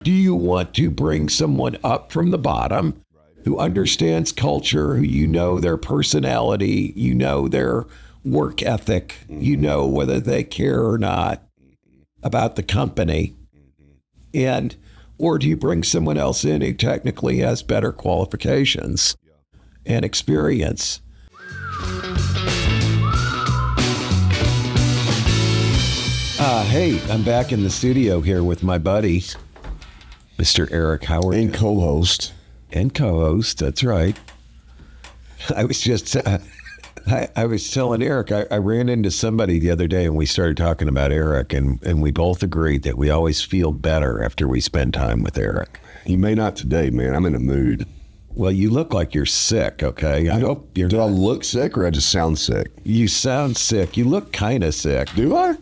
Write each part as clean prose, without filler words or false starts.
Do you want to bring someone up from the bottom who understands culture, who you know their personality, you know their work ethic, you know whether they care or not about the company, or do you bring someone else in who technically has better qualifications and experience? Hey, I'm back in the studio here with my buddy, Mr. Eric Howard. And co-host. And co-host, that's right. I was just, I was telling Eric, I ran into somebody the other day and we started talking about Eric, and we both agreed that we always feel better after we spend time with Eric. You may not today, man. I'm in a mood. Well, you look like you're sick, okay? I hope you're Do I not. look sick or I just sound sick? You sound sick. You look kind of sick. Do I?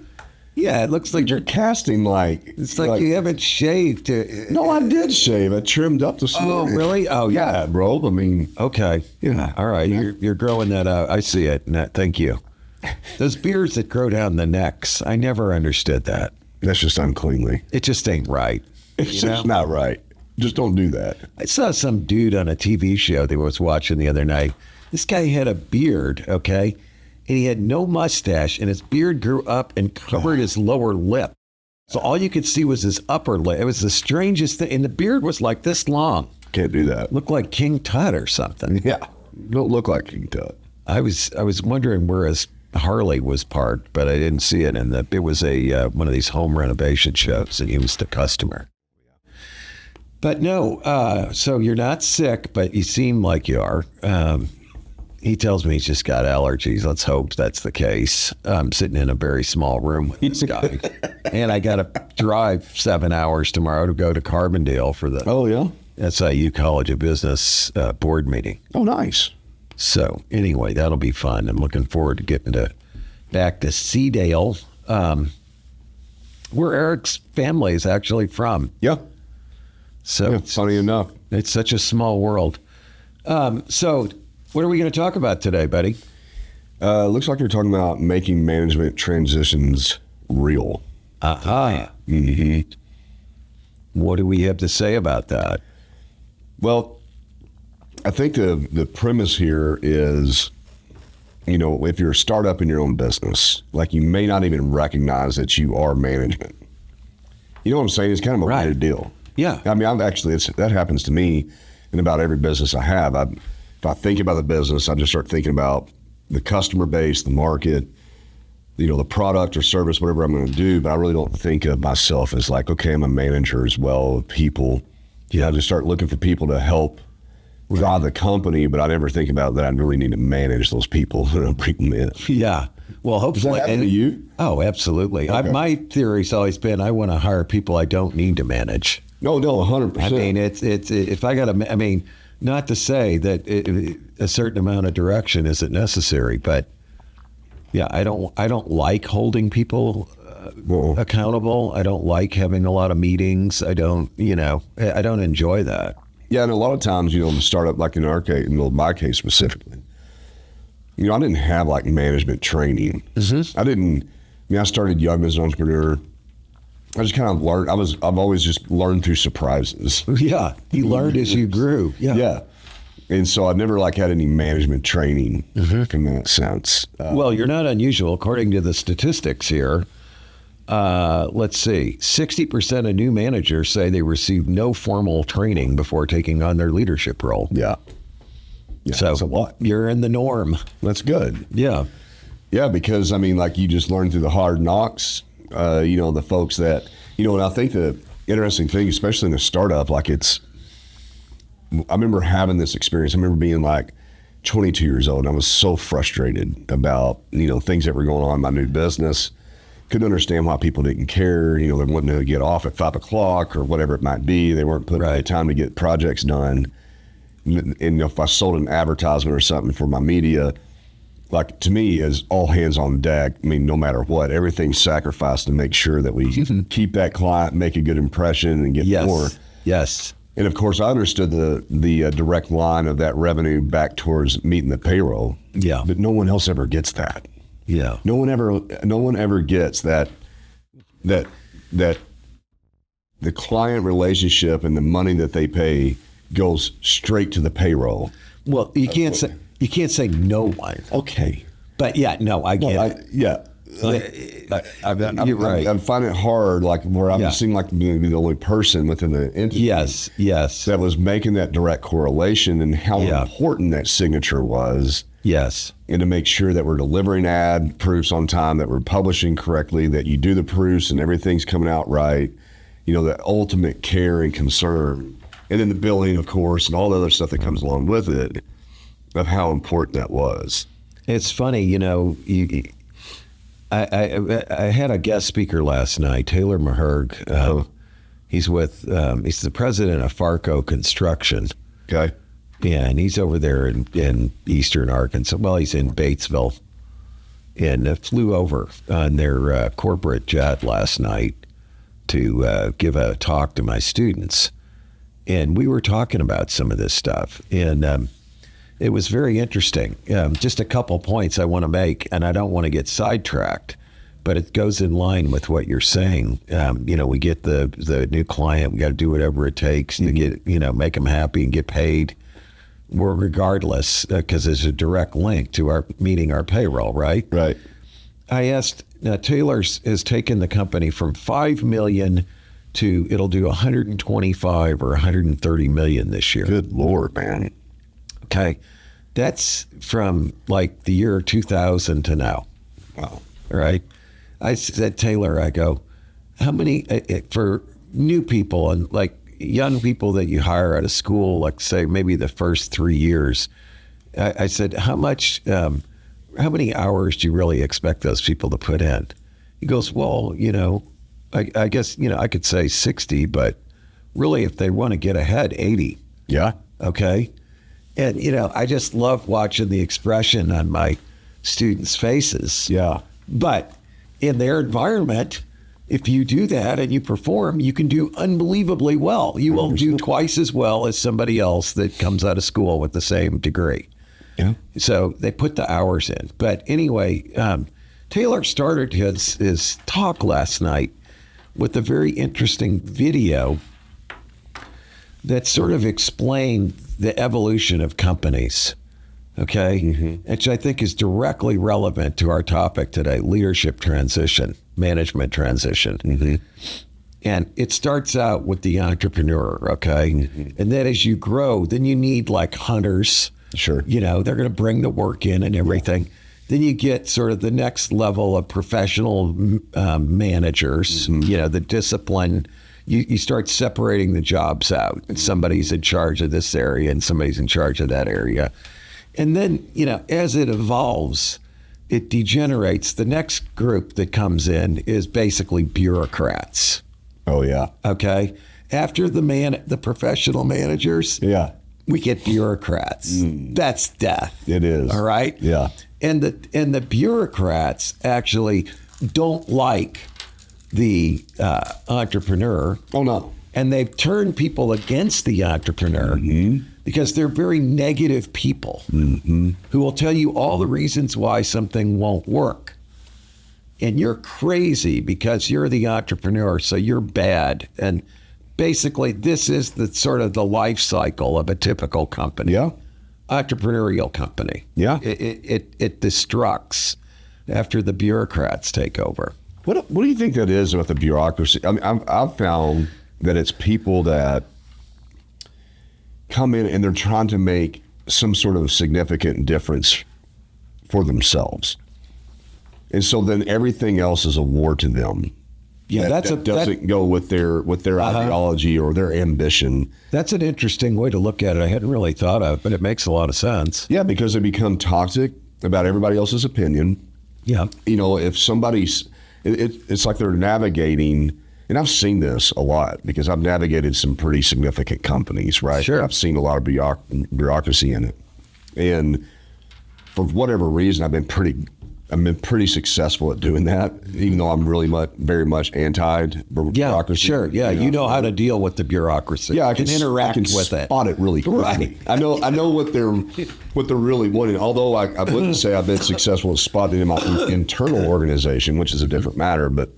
Yeah, it looks like You're casting like... it's like you haven't shaved. No, I did shave. I trimmed up this Oh, morning. really? Oh, yeah. Yeah, bro. I mean... Okay. Yeah. All right. Yeah. You're growing that out. I see it. Thank you. Those beards that grow down the necks, I never understood that. That's just uncleanly. It just ain't right. It's You just know? not right. Just don't do that. I saw some dude on a TV show that I was watching the other night. This guy had a beard, okay? And he had no mustache, and his beard grew up and covered his lower lip. So all you could see was his upper lip. It was the strangest thing. And the beard was like this long. Can't do that. Looked like King Tut or something. Yeah. Don't look like King Tut. I was wondering where his Harley was parked, but I didn't see it. And it was a one of these home renovation shows, and he was the customer. But no, so you're not sick, but you seem like you are. He tells me he's just got allergies. Let's hope that's the case. I'm sitting in a very small room with this guy. And I got to drive 7 hours tomorrow to go to Carbondale for the Oh, yeah? SIU College of Business board meeting. Oh, nice. So anyway, that'll be fun. I'm looking forward to getting back to Seedale, where Eric's family is actually from. Yeah. So Yeah, funny enough. it's such a small world. So what are we going to talk about today, buddy? Looks like you're talking about making management transitions real. Aha. Mm-hmm. What do we have to say about that? Well, I think the premise here is, you know, if you're a startup in your own business, like you may not even recognize that you are management. You know what I'm saying? It's kind of a Right. weird deal. Yeah. I mean, that happens to me in about every business I have. If I think about the business, I just start thinking about the customer base, the market, you know, the product or service, whatever I'm going to do. But I really don't think of myself as like, okay, I'm a manager as well of people. Yeah, I just start looking for people to help drive the company, but I never think about that I really need to manage those people and bring them in. Yeah. Well, Does that hopefully. happen to you? Oh, absolutely. Okay. My theory's always been I want to hire people I don't need to manage. No, 100%. I mean, it's if I got to, I mean, not to say that a certain amount of direction isn't necessary, but yeah, I don't like holding people accountable. I don't like having a lot of meetings. I don't enjoy that. Yeah, and a lot of times, you know, in the startup, like in our case, in my case specifically, you know, I didn't have like management training. Mm-hmm. I started young as an entrepreneur. I just kind of learned. I've always just learned through surprises. Yeah, you learned as you grew. Yeah. Yeah. And so I never like had any management training in that sense. Well, you're not unusual. According to the statistics here, let's see, 60% of new managers say they receive no formal training before taking on their leadership role. Yeah. Yeah, So that's a lot. You're in the norm. That's good. Yeah. Yeah, because I mean, like you just learn through the hard knocks, you know, the folks that, you know, and I think the interesting thing, especially in a startup, like I remember having this experience. I remember being like 22 years old and I was so frustrated about, you know, things that were going on in my new business. Couldn't understand why people didn't care. You know, they wanted to get off at 5 o'clock or whatever it might be. They weren't putting the time to get projects done. And if I sold an advertisement or something for my media, like to me is all hands on deck. I mean, no matter what, everything's sacrificed to make sure that we keep that client, make a good impression and get more. Yes. And of course, I understood the direct line of that revenue back towards meeting the payroll. Yeah. But no one else ever gets that. Yeah. No one ever gets that the client relationship and the money that they pay goes straight to the payroll. Well, you can't say no one. Okay. But yeah, no, I get it. Yeah. You're right. I find it hard, like where I seem like to be the only person within the entity. Yes. That was making that direct correlation and how important that signature was. Yes. And to make sure that we're delivering ad proofs on time, that we're publishing correctly, that you do the proofs and everything's coming out right. You know, the ultimate care and concern. And then the billing, of course, and all the other stuff that comes along with it, of how important that was. It's funny, you know, I had a guest speaker last night, Taylor Maherg. He's he's the president of Farco Construction. Okay. Yeah, and he's over there in eastern Arkansas. Well, he's in Batesville, and flew over on their corporate jet last night to give a talk to my students. And we were talking about some of this stuff, and it was very interesting. Just a couple points I want to make, and I don't want to get sidetracked, but it goes in line with what you're saying. You know, we get the new client, we got to do whatever it takes to get, you know, make them happy and get paid. Well, regardless, because there's a direct link to our meeting our payroll, right? Right. I asked, Taylor has taken the company from 5 million to it'll do 125 or 130 million this year. Good Lord, man. Okay. That's from like the year 2000 to now. Wow. Right. I said, Taylor, I go, how many for new people and like young people that you hire out of school, like say maybe the first 3 years, I said, how many hours do you really expect those people to put in? He goes, well, you know, I guess, you know, I could say 60, but really if they want to get ahead, 80. Yeah. Okay. And, you know, I just love watching the expression on my students' faces. Yeah. But in their environment, if you do that and you perform, you can do unbelievably well. You will do twice as well as somebody else that comes out of school with the same degree. Yeah. So they put the hours in. But anyway, Taylor started his talk last night with a very interesting video that sort of explained the evolution of companies, okay? Which I think is directly relevant to our topic today, leadership transition, management transition. And it starts out with the entrepreneur, okay? And then as you grow, then you need like hunters. Sure. You know, they're going to bring the work in and everything. Yeah. Then you get sort of the next level of professional managers, you know, the discipline. You start separating the jobs out. And somebody's in charge of this area and somebody's in charge of that area. And then, you know, as it evolves, it degenerates. The next group that comes in is basically bureaucrats. Oh, yeah. Okay. After the professional managers, we get bureaucrats. That's death. It is. All right. Yeah. And the bureaucrats actually don't like the entrepreneur. Oh, no. And they've turned people against the entrepreneur because they're very negative people who will tell you all the reasons why something won't work. And you're crazy because you're the entrepreneur, so you're bad. And basically, this is the sort of the life cycle of a typical company. Yeah. Entrepreneurial company. Yeah. It destructs after the bureaucrats take over. What do you think that is about the bureaucracy? I mean, I've found that it's people that come in and they're trying to make some sort of significant difference for themselves. And so then everything else is a war to them. Yeah, that doesn't go with their ideology or their ambition. That's an interesting way to look at it. I hadn't really thought of, but it makes a lot of sense. Yeah, because they become toxic about everybody else's opinion. Yeah. You know, if somebody's, it's like they're navigating, and I've seen this a lot because I've navigated some pretty significant companies, right? Sure. I've seen a lot of bureaucracy in it. And for whatever reason, I've been pretty successful at doing that, even though I'm really very much anti-bureaucracy. Yeah, sure. Yeah, you know how to deal with the bureaucry. Yeah, I can interact with it. Spot it really quickly. Right. I know what they're really wanting. Although I wouldn't say I've been successful at spotting it in my internal organization, which is a different matter. But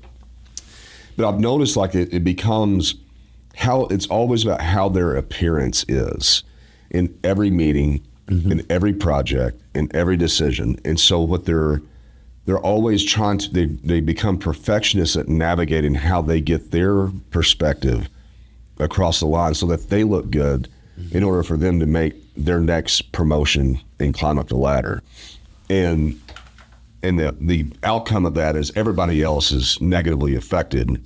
I've noticed like it becomes how it's always about how their appearance is in every meeting, in every project, in every decision. And so what they're always trying to, they become perfectionists at navigating how they get their perspective across the line so that they look good in order for them to make their next promotion and climb up the ladder. And the outcome of that is everybody else is negatively affected.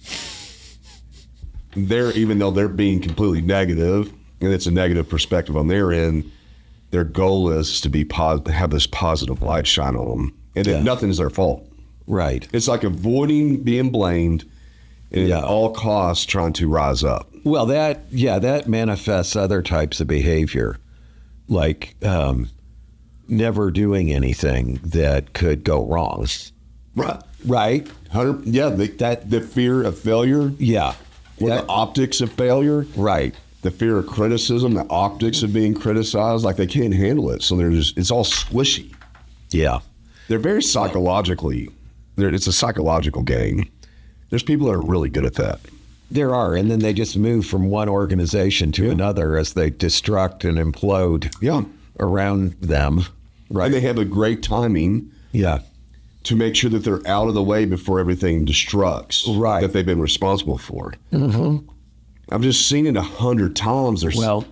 Even though they're being completely negative, and it's a negative perspective on their end, their goal is to be have this positive light shine on them, and nothing is their fault. Right. It's like avoiding being blamed, and at all costs trying to rise up. Well, that manifests other types of behavior, like never doing anything that could go wrong. Right. Right. The fear of failure. Yeah. The optics of failure. Right. The fear of criticism, the optics of being criticized, like they can't handle it. So it's all squishy. Yeah. They're very psychologically, it's a psychological game. There's people that are really good at that. There are, and then they just move from one organization to another as they destruct and implode around them. Right. And they have a great timing to make sure that they're out of the way before everything destructs that they've been responsible for. Mm-hmm. I've just seen it 100 times. The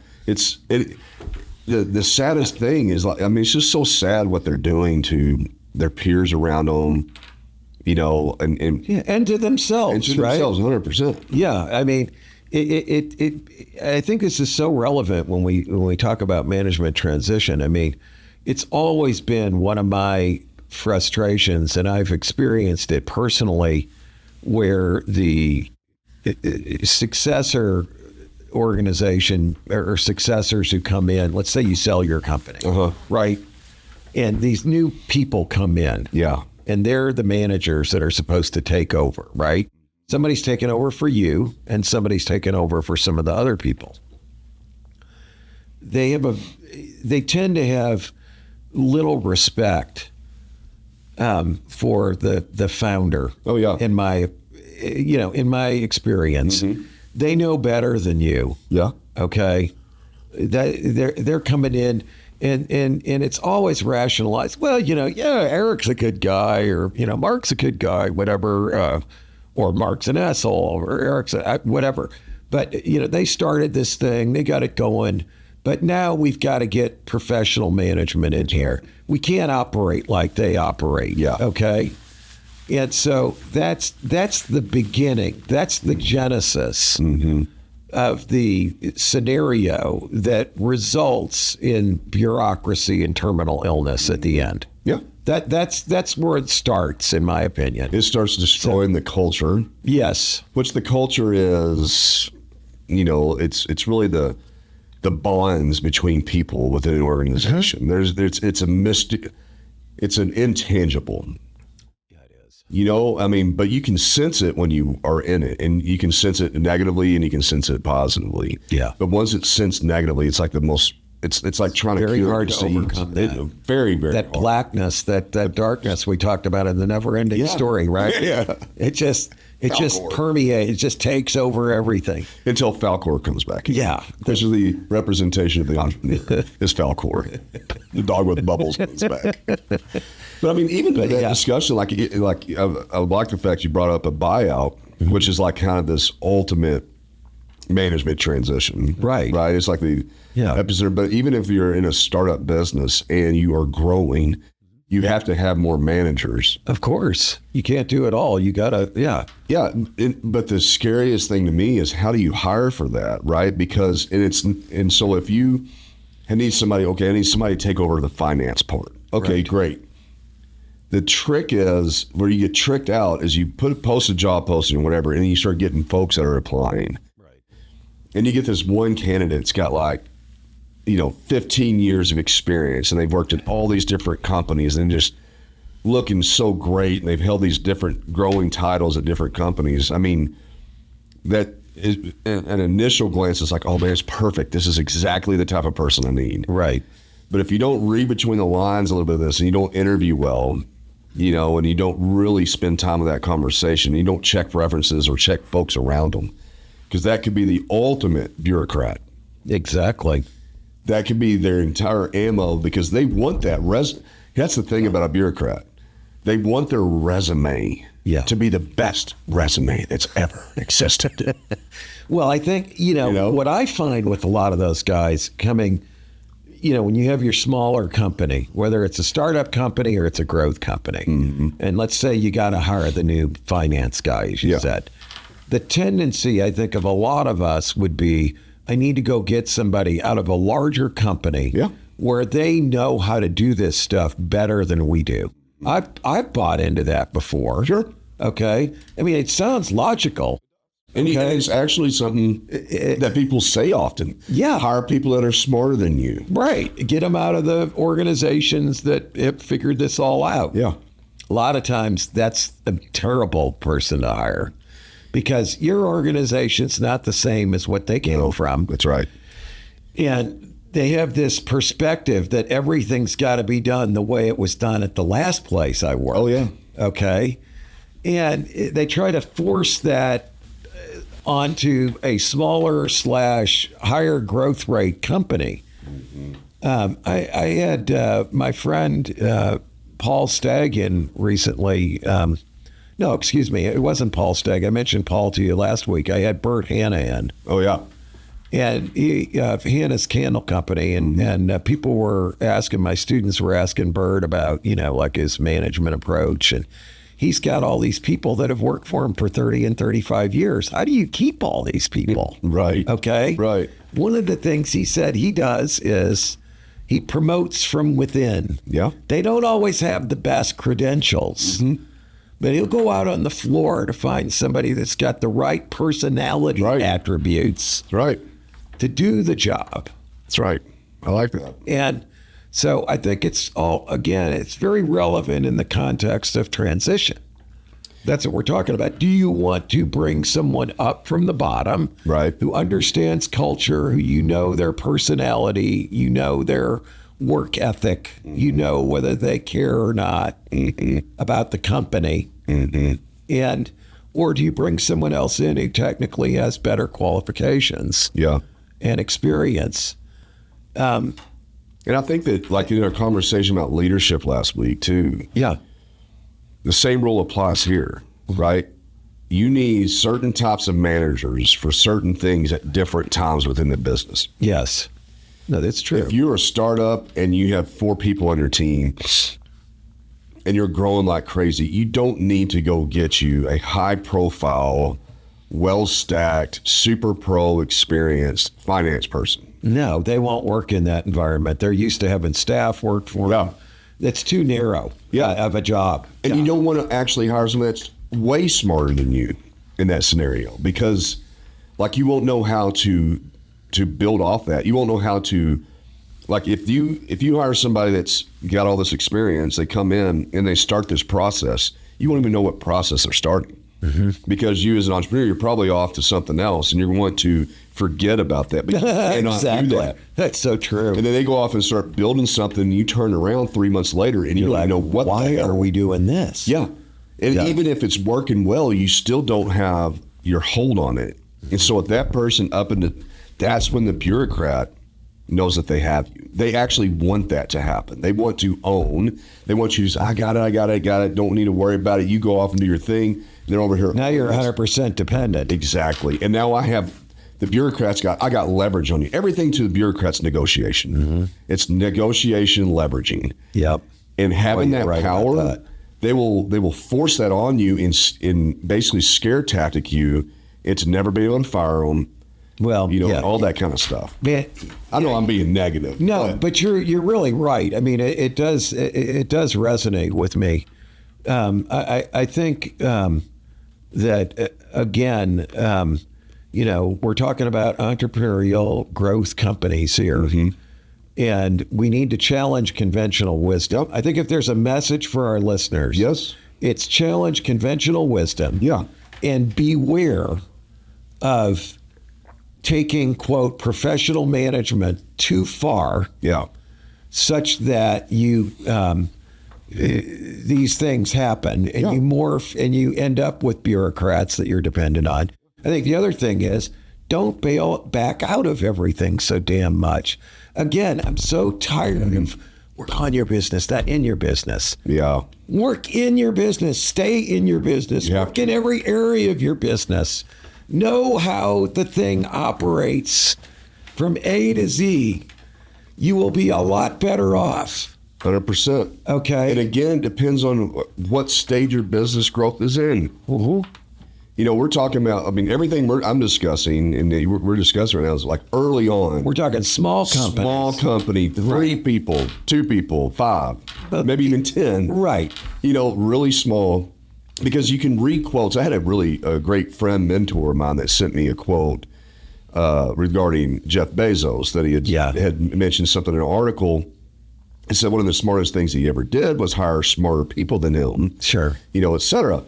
saddest thing is, it's just so sad what they're doing to their peers around them, and to themselves, and to themselves, 100%. Yeah, I mean, I think this is so relevant when we talk about management transition. I mean, it's always been one of my frustrations, and I've experienced it personally, where the successor organization or successors who come in, let's say you sell your company, right? And these new people come in. Yeah. And they're the managers that are supposed to take over, right? Somebody's taking over for you and somebody's taking over for some of the other people. They tend to have little respect for the founder. Oh yeah. In my experience, they know better than you. Yeah. Okay. They're coming in and it's always rationalized. Well, Eric's a good guy, or Mark's a good guy, whatever, or Mark's an asshole, or Eric's whatever. But they started this thing, they got it going. But now we've got to get professional management in here. We can't operate like they operate. Yeah. Okay. And so that's the beginning. That's the genesis of the scenario that results in bureaucracy and terminal illness at the end. Yeah. That's where it starts, in my opinion. It starts destroying the culture. Yes. Which the culture is, it's really the bonds between people within an organization. It's an intangible. Yeah, it is. But you can sense it when you are in it, and you can sense it negatively and you can sense it positively. Yeah. But once it's sensed negatively, it's like it's like trying to very hard to overcome that. Very, very that hard. Blackness, that darkness we talked about in the never-ending story, right? Yeah. It just permeates. It just takes over everything until Falcor comes back. Yeah, this is the representation of the entrepreneur. Is Falcor, the dog with bubbles, comes back. But even that discussion, I like the fact you brought up a buyout, which is like kind of this ultimate management transition. Right. It's like the episode. But even if you're in a startup business and you are growing, you have to have more managers. Of course. You can't do it all. You gotta, Yeah. But the scariest thing to me is, how do you hire for that, right? Because, so if you need somebody, I need somebody to take over the finance part. Okay, right. Great. The trick is, where you get tricked out, is you post a job posting or whatever, and then you start getting folks that are applying. Right. And you get this one candidate that's got 15 years of experience, and they've worked at all these different companies and just looking so great, and they've held these different growing titles at different companies. That is, an initial glance is like, oh man, it's perfect. This is exactly the type of person I need. Right. But if you don't read between the lines a little bit of this, and you don't interview well, and you don't really spend time with that conversation, you don't check references or check folks around them, because that could be the ultimate bureaucrat. Exactly. That could be their entire ammo because they want that That's the thing about a bureaucrat. They want their resume to be the best resume that's ever existed. Well, I think, what I find with a lot of those guys coming, when you have your smaller company, whether it's a startup company or it's a growth company, and let's say you got to hire the new finance guy, as you said, the tendency, I think, of a lot of us would be, I need to go get somebody out of a larger company where they know how to do this stuff better than we do. I've bought into that before. Sure. Okay. I mean, it sounds logical. And it's actually something that people say often. Yeah. Hire people that are smarter than you. Right. Get them out of the organizations that have figured this all out. Yeah. A lot of times that's a terrible person to hire because your organization's not the same as what they came from. That's right. And they have this perspective that everything's got to be done the way it was done at the last place I worked. Oh, yeah. Okay. And they try to force that onto a smaller / higher growth rate company. I had my friend Paul Stagg in recently. No, excuse me. It wasn't Paul Stagg. I mentioned Paul to you last week. I had Bert Hanna in. Oh, yeah. And he Hanna's Candle Company, and people were asking, my students were asking Bert about, like his management approach. And he's got all these people that have worked for him for 30 and 35 years. How do you keep all these people? Right. Okay. Right. One of the things he said he does is he promotes from within. Yeah. They don't always have the best credentials. But he'll go out on the floor to find somebody that's got the right personality attributes. That's right. To do the job. That's right. I like that. And so I think it's it's very relevant in the context of transition. That's what we're talking about. Do you want to bring someone up from the bottom, who understands culture, who their personality, their work ethic, whether they care or not about the company, or do you bring someone else in who technically has better qualifications? And experience. And I think that, like in our conversation about leadership last week too, the same rule applies here, right? You need certain types of managers for certain things at different times within the business. Yes. No, that's true. If you're a startup and you have 4 people on your team and you're growing like crazy, you don't need to go get you a high profile, well-stacked, super pro experienced finance person. No, they won't work in that environment. They're used to having staff work for them. It's too narrow of a job. And you don't want to actually hire someone that's way smarter than you in that scenario because you won't know how to build off that. You won't know how to, if you hire somebody that's got all this experience, they come in and they start this process, you won't even know what process they're starting. Because you as an entrepreneur, you're probably off to something else and you're going to forget about that. But you cannot do that. That's so true. And then they go off and start building something and you turn around 3 months later and you don't know why are we doing this? Yeah. And even if it's working well, you still don't have your hold on it. And so if that person that's when the bureaucrat knows that they have you. They actually want that to happen. They want to own. They want you to say, I got it. Don't need to worry about it. You go off and do your thing. They're over here. Now you're 100% dependent. Exactly. And now I got leverage on you. Everything to the bureaucrat's negotiation. It's negotiation leveraging. Yep. And having that power, they will force that on you and basically scare tactic you into never being able to fire them. Well, all that kind of stuff. Man, I know I'm being negative. No, but you're really right. I mean, it does resonate with me. I think that again, we're talking about entrepreneurial growth companies here, and we need to challenge conventional wisdom. I think if there's a message for our listeners, it's challenge conventional wisdom. And beware of taking, quote, professional management too far, such that you these things happen and you morph and you end up with bureaucrats that you're dependent on. I think the other thing is don't back out of everything so damn much. Again, I'm so tired of work on your business, not in your business. Yeah. Work in your business. Stay in your business. Work in every area of your business. Know how the thing operates from A to Z. You will be a lot better off. 100%. Okay. And again, depends on what stage your business growth is in. Mm-hmm. You know, we're talking about, I mean, everything I'm discussing and we're discussing right now is like early on. We're talking small companies. Small company, 3 people, 2 people, 5, maybe even 10. Right. You know, really small, because you can read quotes. I had a great friend, mentor of mine that sent me a quote regarding Jeff Bezos that he had mentioned something in an article. He said one of the smartest things he ever did was hire smarter people than him. Sure. You know, et cetera.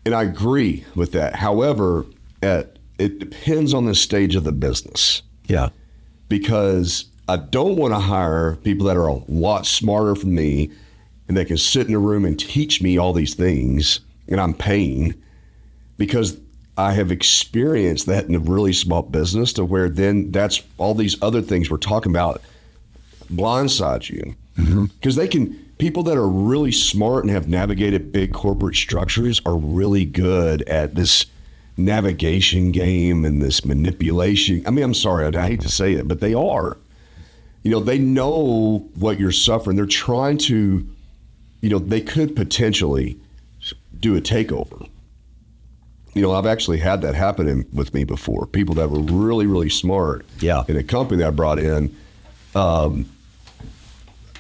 And I agree with that. However, it depends on the stage of the business. Yeah. Because I don't want to hire people that are a lot smarter than me and they can sit in a room and teach me all these things and I'm paying, because I have experienced that in a really small business to where then that's all these other things we're talking about blindside you. Because people that are really smart and have navigated big corporate structures are really good at this navigation game and this manipulation. I mean, I'm sorry, I hate to say it, but they are. You know, they know what you're suffering. They're trying to, you know, they could potentially do a takeover. You know, I've actually had that happen with me before. People that were really, really smart in a company that I brought in.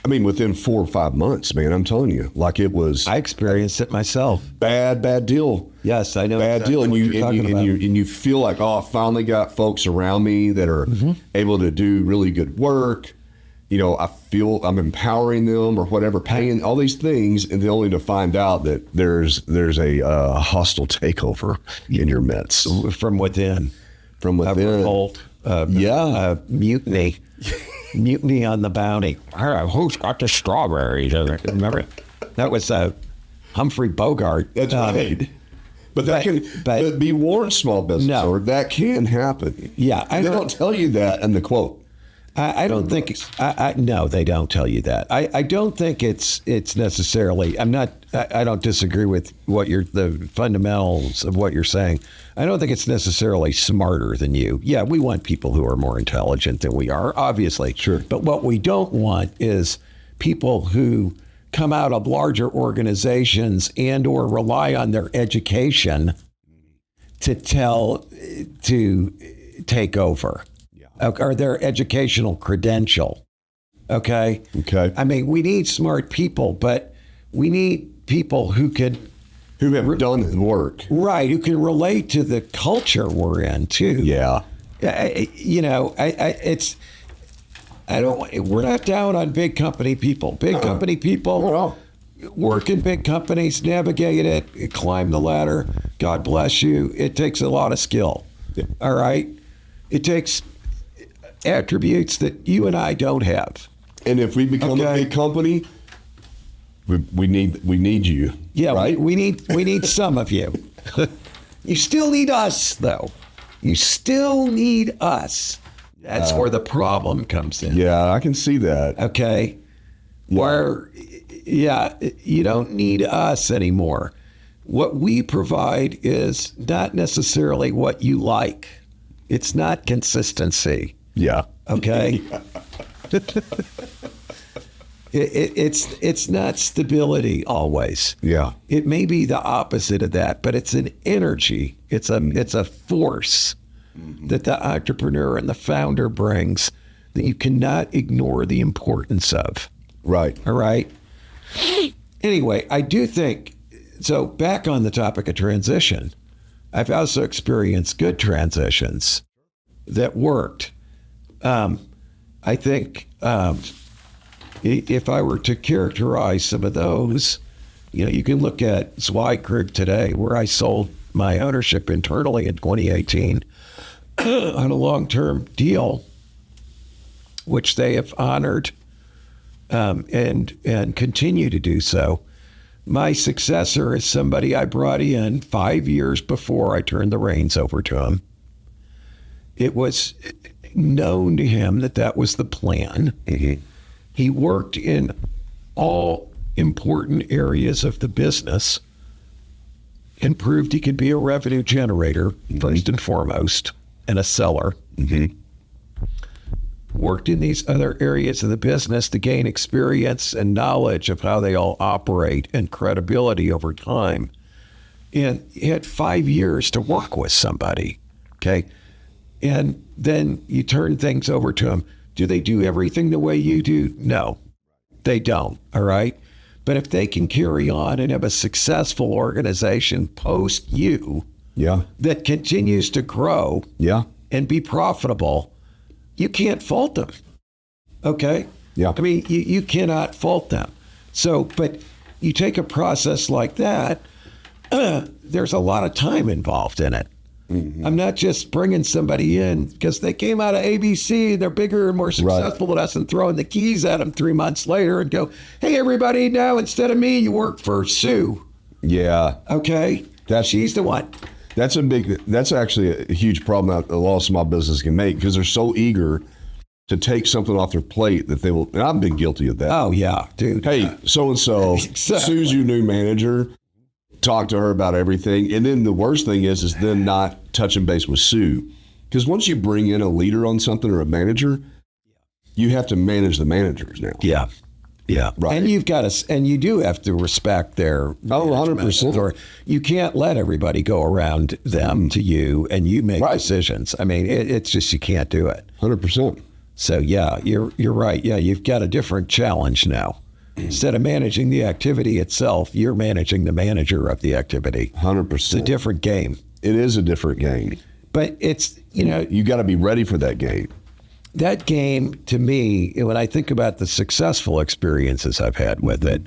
I mean, within 4 or 5 months, man, I'm telling you, like it was. I experienced it myself. Bad deal. Yes, I know. Bad deal. And you feel like, oh, I finally got folks around me that are able to do really good work. You know, I feel I'm empowering them or whatever, paying all these things, and then only to find out that there's a hostile takeover in your midst. From within. From within. A revolt. Mutiny. Mutiny on the Bounty. Who's got the strawberries? Remember, that was Humphrey Bogart. That's right. But that can be warned, small business owner. That can happen. Yeah, they don't tell you that in the quote. I don't think. No, they don't tell you that. I don't think it's necessarily. I don't disagree with the fundamentals of what you're saying. I don't think it's necessarily smarter than you. Yeah, we want people who are more intelligent than we are, obviously. Sure. But what we don't want is people who come out of larger organizations and or rely on their education to take over. Or their educational credential. Okay. I mean, we need smart people, but we need people who have done the work. Right. Who can relate to the culture we're in too. Yeah. You know, we're not down on big company people. Big company people work in big companies, navigate it, climb the ladder. God bless you. It takes a lot of skill. Yeah. All right. It takes attributes that you and I don't have. And if we become a big company, we need you. Yeah, right? we need some of you. You still need us, though. You still need us. That's where the problem comes in. Yeah, I can see that. Okay. Where, you don't need us anymore. What we provide is not necessarily what you like. It's not consistency. Yeah. Okay. It's not stability always. Yeah. It may be the opposite of that, but it's an energy. It's a force that the entrepreneur and the founder brings that you cannot ignore the importance of. Right. All right. Anyway, I do think so. Back on the topic of transition, I've also experienced good transitions that worked. I think if I were to characterize some of those, you can look at Zweigkrug today, where I sold my ownership internally in 2018 on a long-term deal, which they have honored and continue to do so. My successor is somebody I brought in 5 years before I turned the reins over to him. It was known to him that that was the plan. Mm-hmm. He worked in all important areas of the business and proved he could be a revenue generator, first and foremost, and a seller. Mm-hmm. Worked in these other areas of the business to gain experience and knowledge of how they all operate and credibility over time. And he had 5 years to work with somebody, okay? And then you turn things over to them. Do they do everything the way you do? No, they don't, all right? But if they can carry on and have a successful organization post you that continues to grow and be profitable, you can't fault them, okay? Yeah. I mean, you cannot fault them. So, but you take a process like that, there's a lot of time involved in it. Mm-hmm. I'm not just bringing somebody in because they came out of ABC, they're bigger and more successful than us, and throwing the keys at them 3 months later and go, hey, everybody, now instead of me, you work for Sue. Yeah. Okay? She's the one. That's actually a huge problem that a lot of small businesses can make because they're so eager to take something off their plate that they will, and I've been guilty of that. Oh, yeah, dude. Hey, so-and-so, Sue's your new manager. Talk to her about everything. And then the worst thing is then not touching base with Sue. Because once you bring in a leader on something or a manager, you have to manage the managers now. Yeah. Yeah. Right. And you do have to respect their 100%. Or you can't let everybody go around them to you and you make decisions. I mean, it's just, you can't do it. 100%. So yeah, you're right. Yeah. You've got a different challenge now. Instead of managing the activity itself, you're managing the manager of the activity. 100%. It's a different game. It is a different game. But it's, you got to be ready for that game. That game, to me, when I think about the successful experiences I've had with it,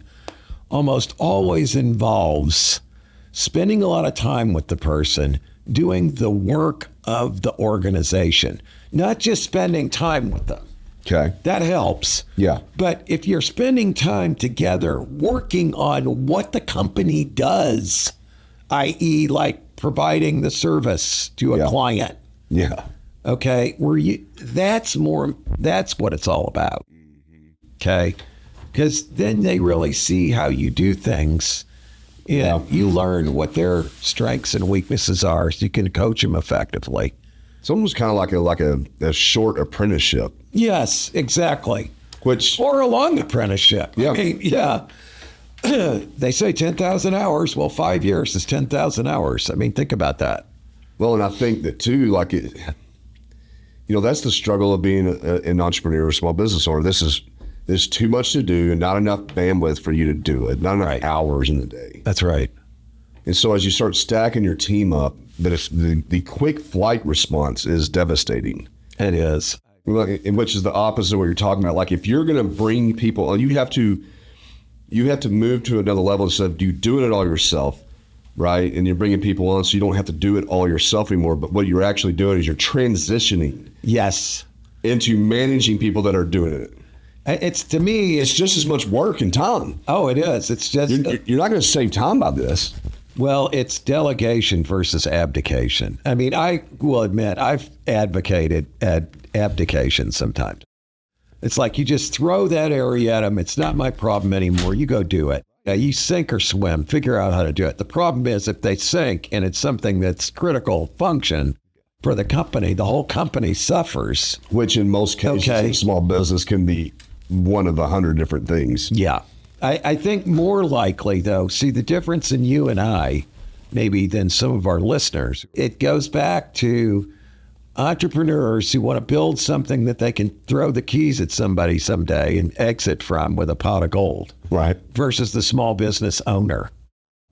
almost always involves spending a lot of time with the person, doing the work of the organization, not just spending time with them. Okay. That helps. Yeah. But if you're spending time together working on what the company does, i.e. like providing the service to a client. Yeah. Okay. That's what it's all about. Okay. Because then they really see how you do things and you learn what their strengths and weaknesses are so you can coach them effectively. It's almost kind of like a short apprenticeship. Yes, exactly. Or a long apprenticeship. Yeah. I mean, they say 10,000 hours. Well, 5 years is 10,000 hours. I mean, think about that. Well, and I think that too, that's the struggle of being an entrepreneur or small business owner. There's too much to do and not enough bandwidth for you to do it. Not enough hours in the day. That's right. And so as you start stacking your team up, the quick flight response is devastating. It is. Which is the opposite of what you're talking about. Like if you're going to bring people, you have to move to another level instead of you doing it all yourself, right? And you're bringing people on so you don't have to do it all yourself anymore. But what you're actually doing is you're transitioning. Yes. Into managing people that are doing it. It's to me, it's just as much work and time. Oh, it is. It's just you're not going to save time by this. Well, it's delegation versus abdication. I mean, I will admit I've advocated abdication sometimes. It's like you just throw that area at them. It's not my problem anymore. You go do it. You sink or swim, figure out how to do it. The problem is if they sink and it's something that's critical function for the company, the whole company suffers. Which in most cases, in small business can be one of 100 different things. Yeah. I think more likely, though, see the difference in you and I, maybe than some of our listeners, it goes back to entrepreneurs who want to build something that they can throw the keys at somebody someday and exit from with a pot of gold. Right. Versus the small business owner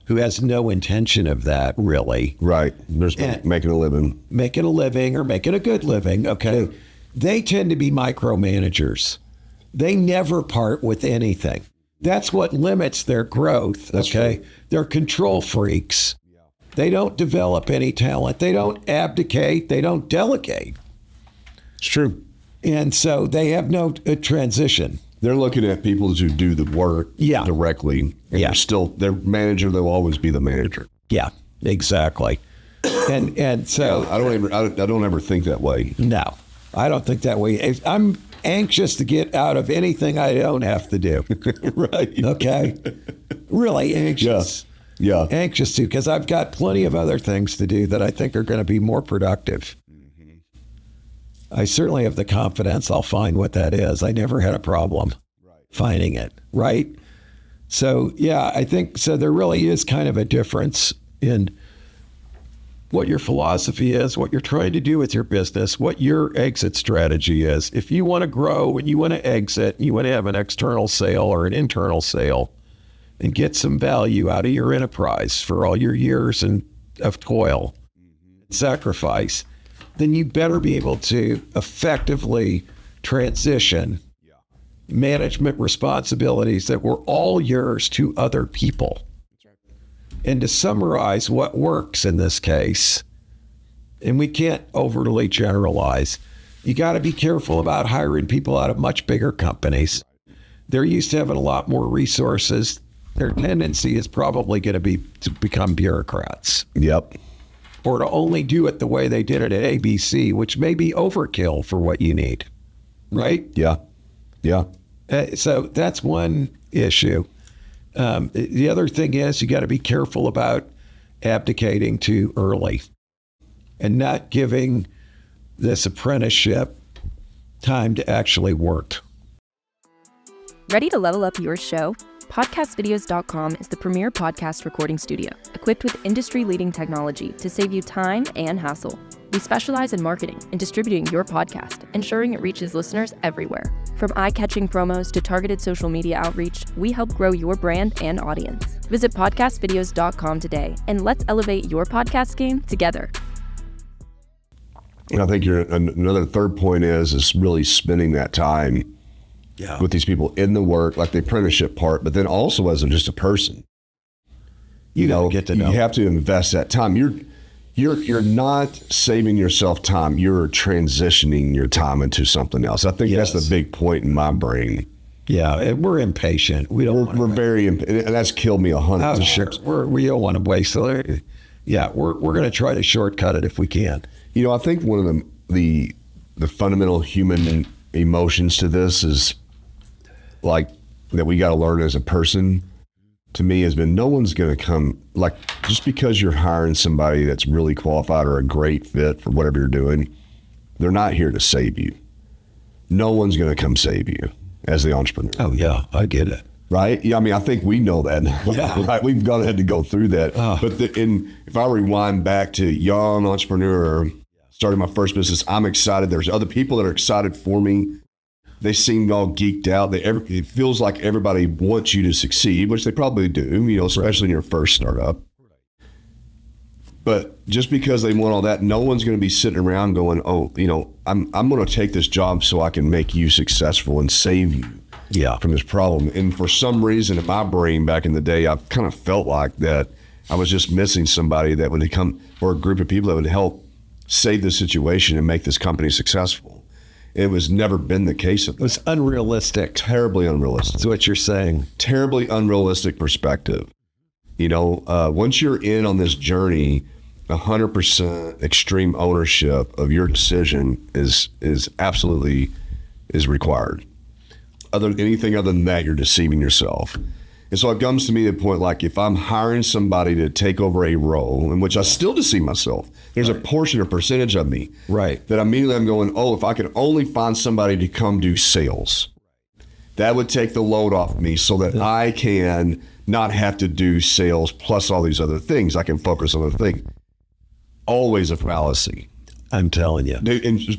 who has no intention of that, really. Right. There's making a living. Making a living or making a good living. Okay. They tend to be micromanagers. They never part with anything. That's what limits their growth. That's true. They're control freaks. They don't develop any talent. They don't abdicate. They don't delegate. It's true. And so they have no transition. They're looking at people who do the work directly. And their manager, they'll always be the manager. Yeah, exactly. And so I don't ever think that way. no, I don't think that way. I'm anxious to get out of anything I don't have to do. Right. Okay. Really anxious. Yeah. Anxious to, because I've got plenty of other things to do that I think are going to be more productive. I certainly have the confidence I'll find what that is. I never had a problem finding it, right? So, yeah, I think so. There really is kind of a difference in what your philosophy is, what you're trying to do with your business, what your exit strategy is. If you want to grow and you want to exit, you want to have an external sale or an internal sale and get some value out of your enterprise for all your years of toil, sacrifice, then you better be able to effectively transition management responsibilities that were all yours to other people. And to summarize what works in this case, and we can't overly generalize, you got to be careful about hiring people out of much bigger companies. They're used to having a lot more resources. Their tendency is probably going to be to become bureaucrats. Yep. Or to only do it the way they did it at ABC, which may be overkill for what you need, right? Yeah. Yeah. So that's one issue. The other thing is you got to be careful about abdicating too early and not giving this apprenticeship time to actually work. Ready to level up your show? Podcastvideos.com is the premier podcast recording studio, equipped with industry-leading technology to save you time and hassle. We specialize in marketing and distributing your podcast, ensuring it reaches listeners everywhere. From eye-catching promos to targeted social media outreach, we help grow your brand and audience. Visit podcastvideos.com today, and let's elevate your podcast game together. And I think another third point is really spending that time with these people in the work, like the apprenticeship part, but then also as just a person. You know, get to know. You have to invest that time. You're not saving yourself time. You're transitioning your time into something else. I think that's the big point in my brain. Yeah, and we're impatient. We're very impatient, and that's killed me 100 times. Sure. We don't want to waste. So, yeah, we're going to try to shortcut it if we can. You know, I think one of the fundamental human emotions to this is like that we got to learn as a person, to me, has been no one's going to come, like, just because you're hiring somebody that's really qualified or a great fit for whatever you're doing, they're not here to save you. No one's going to come save you as the entrepreneur. Oh, yeah, I get it. Right? Yeah, I mean, I think we know that. Yeah. Right? We've had to go through that. But if I rewind back to young entrepreneur, starting my first business, I'm excited. There's other people that are excited for me. They seem all geeked out. It feels like everybody wants you to succeed, which they probably do, you know, especially in your first startup. But just because they want all that, no one's going to be sitting around going, oh, you know, I'm going to take this job so I can make you successful and save you from this problem. And for some reason in my brain back in the day, I kind of felt like that I was just missing somebody that would come, or a group of people that would help save the situation and make this company successful. It was never been the case. It was unrealistic. Terribly unrealistic. That's what you're saying. Terribly unrealistic perspective. You know, once you're in on this journey, 100% extreme ownership of your decision is absolutely required. Anything other than that, you're deceiving yourself. And so it comes to me to the point, like, if I'm hiring somebody to take over a role in which I still deceive myself, there's a portion or percentage of me that immediately I'm going, oh, if I could only find somebody to come do sales, that would take the load off me so that I can not have to do sales plus all these other things. I can focus on other things. Always a fallacy. I'm telling you.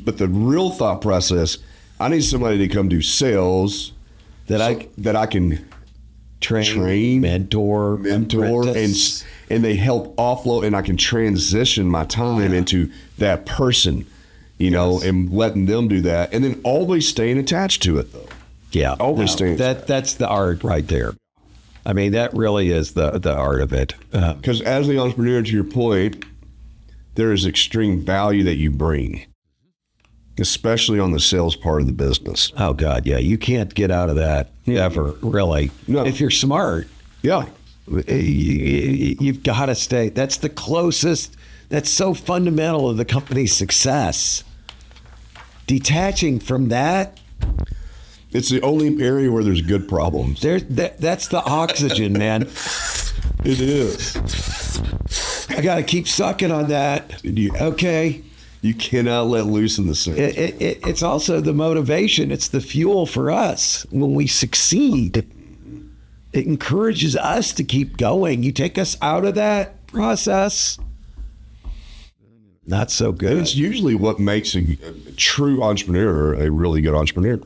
But the real thought process, I need somebody to come do sales that I can train, mentor, and they help offload, and I can transition my time into that person, you know, and letting them do that, and then always staying attached to it, though. Yeah, always staying. That's the art right there. I mean, that really is the art of it. Because as the entrepreneur, to your point, there is extreme value that you bring, especially on the sales part of the business. Oh, God, yeah. You can't get out of that ever, really. No. If you're smart. Yeah. You've got to stay. That's the closest That's so fundamental to the company's success. Detaching from that, It's the only area where there's good problems. that's the oxygen, man. It is. I got to keep sucking on that. Okay. You cannot let loose in the sense. It's also the motivation. It's the fuel for us when we succeed. It encourages us to keep going. You take us out of that process, not so good. And it's usually what makes a true entrepreneur a really good entrepreneur.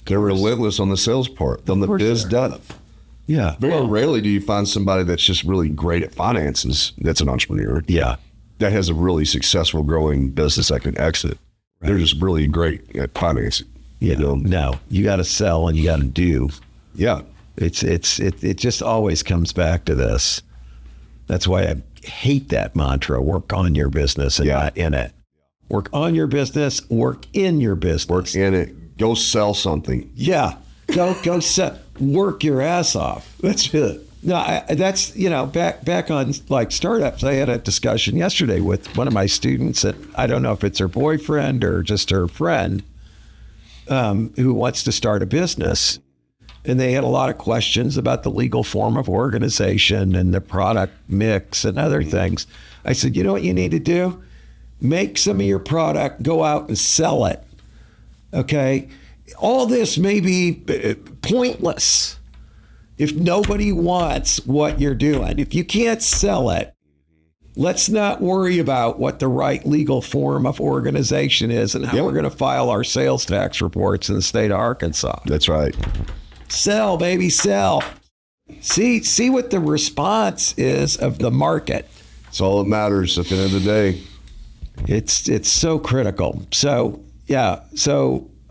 They're relentless on the sales part, on the biz dev. Yeah. Very rarely do you find somebody that's just really great at finances that's an entrepreneur. Yeah. That has a really successful growing business that can exit. Right. They're just really great at financing. Yeah. No, you got to sell and you got to do. Yeah. It just always comes back to this. That's why I hate that mantra, work on your business and not in it. Work on your business, work in your business. Work in it. Go sell something. Yeah. Go sell. Work your ass off. That's it. No, that's, back on like startups. I had a discussion yesterday with one of my students, and I don't know if it's her boyfriend or just her friend who wants to start a business. And they had a lot of questions about the legal form of organization and the product mix and other things. I said, you know what you need to do? Make some of your product, go out and sell it. Okay? All this may be pointless if nobody wants what you're doing. If you can't sell it, let's not worry about what the right legal form of organization is and how we're going to file our sales tax reports in the state of Arkansas. That's right. Sell, baby, sell. See what the response is of the market. It's all that matters at the end of the day. It's so critical. So,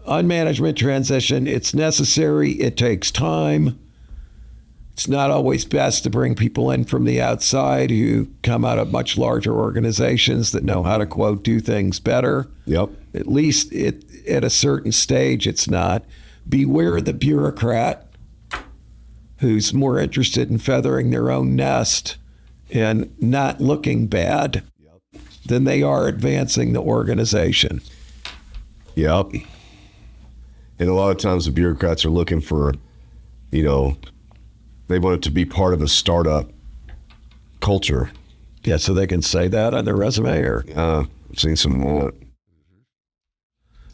on management transition, it's necessary. It takes time. It's not always best to bring people in from the outside who come out of much larger organizations that know how to, quote, do things better. Yep. At least at a certain stage, it's not. Beware the bureaucrat who's more interested in feathering their own nest and not looking bad than they are advancing the organization. Yep. And a lot of times the bureaucrats are looking for, they want it to be part of a startup culture. Yeah, so they can say that on their resume or? I've seen some of that.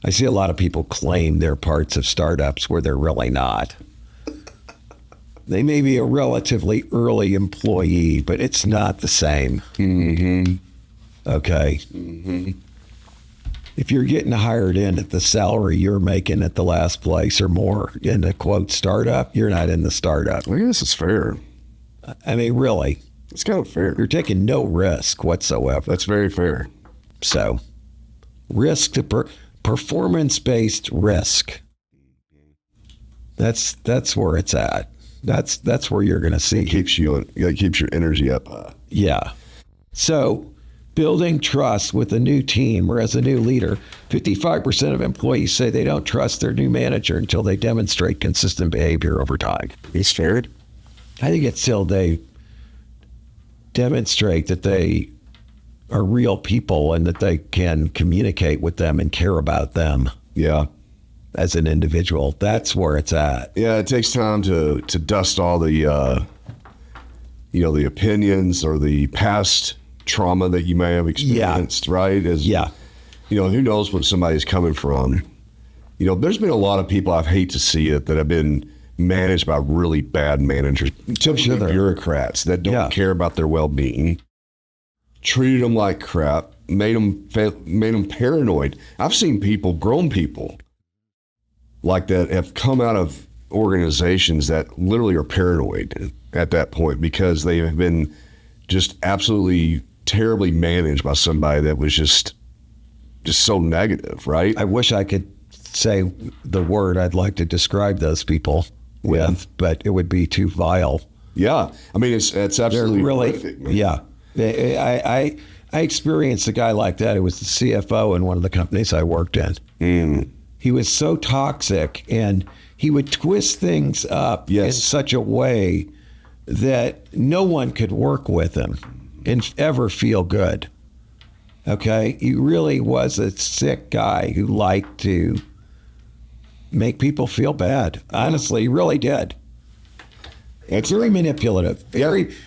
I see a lot of people claim they're parts of startups where they're really not. They may be a relatively early employee, but it's not the same. Mm-hmm. Okay. Mm-hmm. If you're getting hired in at the salary you're making at the last place or more in the, quote, startup, you're not in the startup. I guess it's fair. I mean, really. It's kind of fair. You're taking no risk whatsoever. That's very fair. So, risk to performance-based risk. That's where it's at. That's where you're going to see. It keeps your energy up. Yeah. So, building trust with a new team or as a new leader, 55% of employees say they don't trust their new manager until they demonstrate consistent behavior over time. He's scared? I think it's till they demonstrate that they are real people and that they can communicate with them and care about them. Yeah. As an individual. That's where it's at. Yeah, it takes time to dust all the, the opinions or the past trauma that you may have experienced, right? Who knows what somebody's coming from. There's been a lot of people, I hate to see it, that have been managed by really bad managers, typically bureaucrats that don't care about their well-being, treated them like crap, made them paranoid. I've seen people, grown people, like that have come out of organizations that literally are paranoid at that point because they have been just absolutely terribly managed by somebody that was just so negative, right? I wish I could say the word I'd like to describe those people with, but it would be too vile. Yeah. I mean, it's absolutely really horrific, man. Yeah. I experienced a guy like that. It was the CFO in one of the companies I worked in. Mm. He was so toxic and he would twist things up in such a way that no one could work with him and ever feel good. Okay. He really was a sick guy who liked to make people feel bad. Honestly, he really did. It's very manipulative.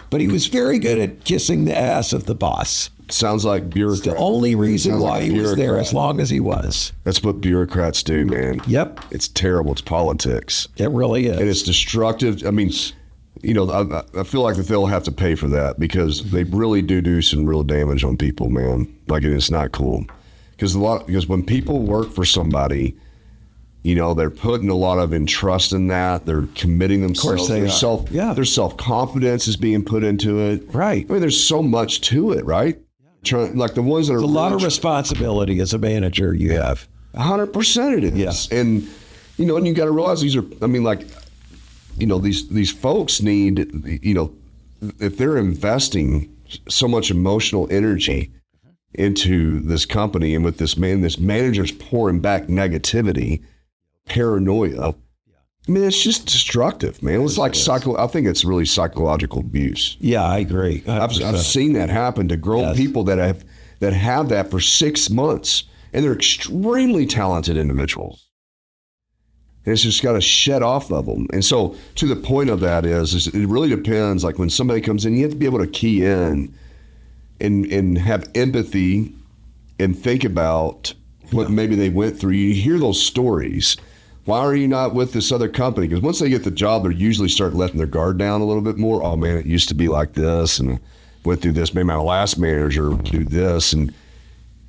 But he was very good at kissing the ass of the boss. Sounds like bureaucrat. It's the only reason why he was there as long as he was. That's what bureaucrats do, man. Yep. It's terrible. It's politics. It really is. And it's destructive. I mean, I feel like that they'll have to pay for that because they really do some real damage on people, man. Like, it's not cool. Because when people work for somebody, they're putting a lot of trust in that. They're committing themselves. Of course they are. Their self-confidence is being put into it. Right. I mean, there's so much to it, right? Like the ones that are a lot of responsibility as a manager you have. 100% it is. Yeah. And, and you got to realize these folks need, if they're investing so much emotional energy into this company and with this manager's pouring back negativity, paranoia. I mean, it's just destructive, man. It's like I think it's really psychological abuse. Yeah, I agree. I've seen that happen to grown people that have that for 6 months, and they're extremely talented individuals. And it's just got to shed off of them. And so, to the point of that is it really depends. Like when somebody comes in, you have to be able to key in and have empathy and think about what maybe they went through. You hear those stories. Why are you not with this other company? Because once they get the job, they usually start letting their guard down a little bit more. Oh man, it used to be like this and went through this. Maybe my last manager would do this. And,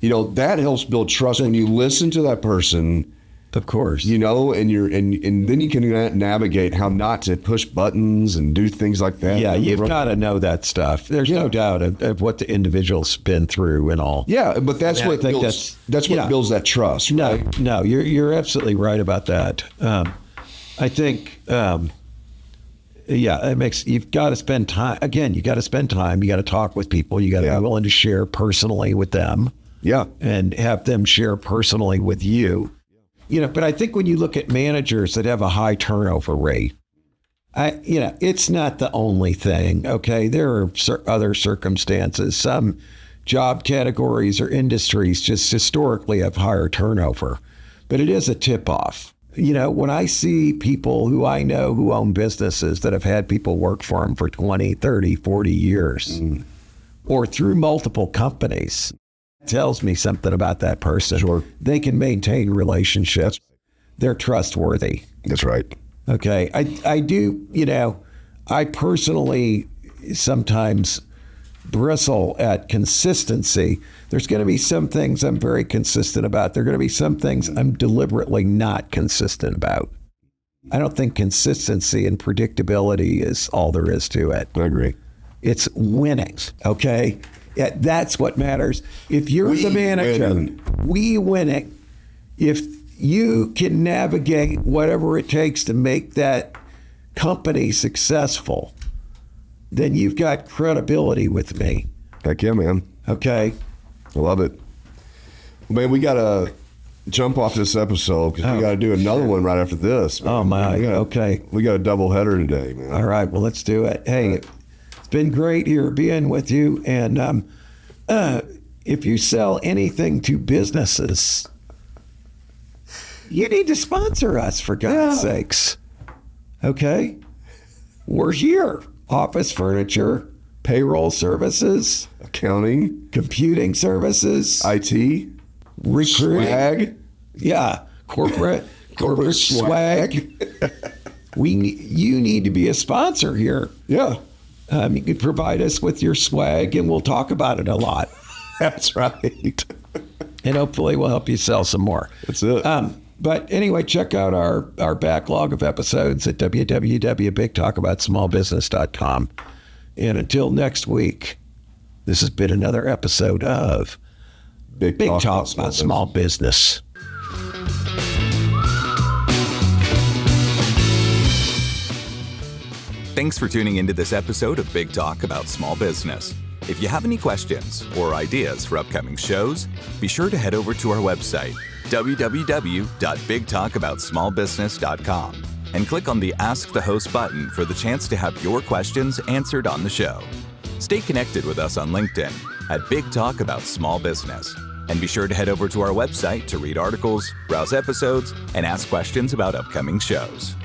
that helps build trust when you listen to that person. Of course. And then you can navigate how not to push buttons and do things like that. Yeah, you've got to know that stuff. There's no doubt of what the individual's been through and all. Yeah, but that's what builds that trust. Right? No, you're absolutely right about that. I think, it makes, you've got to spend time. Again, you got to spend time. You got to talk with people. You got to be willing to share personally with them. Yeah. And have them share personally with you. But I think when you look at managers that have a high turnover rate, it's not the only thing, okay? There are other circumstances. Some job categories or industries just historically have higher turnover, but it is a tip-off. When I see people who I know who own businesses that have had people work for them for 20, 30, 40 years, or through multiple companies, tells me something about that person. Sure. They can maintain relationships. They're trustworthy. That's right. Okay. I do, I personally sometimes bristle at consistency. There's going to be some things I'm very consistent about. There are going to be some things I'm deliberately not consistent about. I don't think consistency and predictability is all there is to it. I agree. It's winning. Okay. Yeah, that's what matters. If you're the manager, we winning. If you can navigate whatever it takes to make that company successful, then you've got credibility with me. Heck yeah, man. Okay. I love it. Well, man, we got to jump off this episode because we got to do another one right after this. Man. Oh, my. Okay. We got a double header today, man. All right. Well, let's do it. Hey. Right. Been great here being with you. And if you sell anything to businesses, you need to sponsor us, for God's sakes. Okay? We're here. Office furniture, payroll services, accounting, computing services, IT, recruiting. Swag. Yeah. Corporate swag. You need to be a sponsor here. Yeah. You could provide us with your swag, and we'll talk about it a lot. That's right. And hopefully we'll help you sell some more. That's it. But anyway, check out our backlog of episodes at www.bigtalkaboutsmallbusiness.com. And until next week, this has been another episode of Big Talk About Small Business. Thanks for tuning into this episode of Big Talk About Small Business. If you have any questions or ideas for upcoming shows, be sure to head over to our website, www.bigtalkaboutsmallbusiness.com, and click on the Ask the Host button for the chance to have your questions answered on the show. Stay connected with us on LinkedIn at Big Talk About Small Business. And be sure to head over to our website to read articles, browse episodes, and ask questions about upcoming shows.